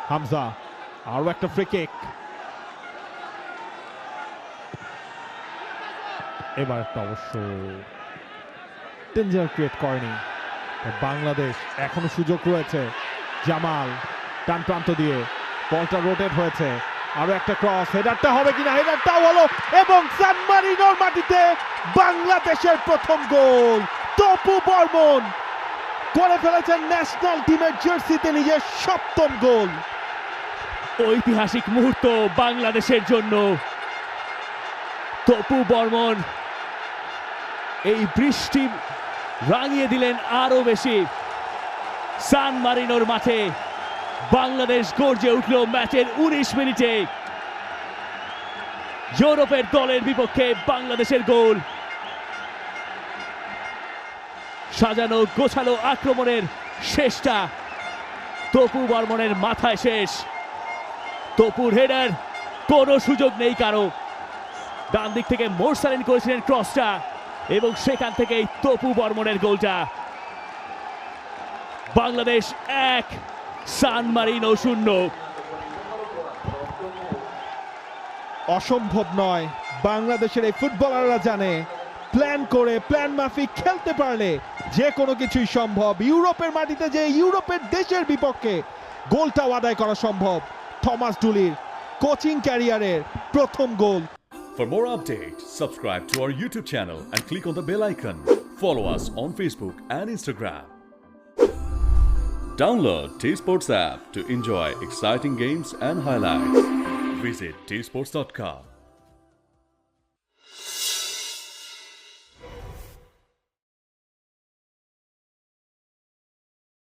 হামজা, আরো একটা free kick. এবার একটা অবশ্য ডেঞ্জার ক্রিয়েট করেনি বাংলাদেশ। এখনো সুযোগ রয়েছে। জামাল ডান প্রান্ত দিয়ে বলটা রোটেট হয়েছে। আরো একটা ক্রস, হেডারটা হবে কিনা, হেডারটাও হলো এবং সান মারিনোর মাটিতে বাংলাদেশের প্রথম গোল। তপু বর্মন করে ফেলেছেন ন্যাশনাল টিমের জার্সিতে নিজের সপ্তম গোল। ঐতিহাসিক মুহূর্ত বাংলাদেশের জন্য। তপু বর্মন এই বৃষ্টি রাঙিয়ে দিলেন আরো বেশি। সান মারিনোর মাঠে বাংলাদেশ গর্জে উঠল ম্যাচের 19 মিনিটে। ইউরোপের দলের বিপক্ষে বাংলাদেশের গোল। সাজানো গোছালো আক্রমণের শেষটা তপু বর্মনের মাথায় শেষ। তপুর হেডার, কোনো সুযোগ নেই কারো। ডান দিক থেকে মোরসালিন করেছিলেন ক্রসটা এবং সেখান থেকেই তপু বর্মনের গোলটা। বাংলাদেশ 1, সান মারিনো 0। অসম্ভব নয়, বাংলাদেশের এই ফুটবলাররা জানে প্ল্যান করে প্ল্যান মাফিক খেলতে পারলে যে কোনো কিছুই সম্ভব। ইউরোপের মাটিতে যে ইউরোপের দেশের বিপক্ষে গোলটাও আদায় করা সম্ভব। থমাস ডুলির কোচিং ক্যারিয়ারের প্রথম গোল। For more updates, subscribe to our YouTube channel and click on the bell icon. Follow us on Facebook and Instagram. Download T-Sports app to enjoy exciting games and highlights. Visit tsports.com.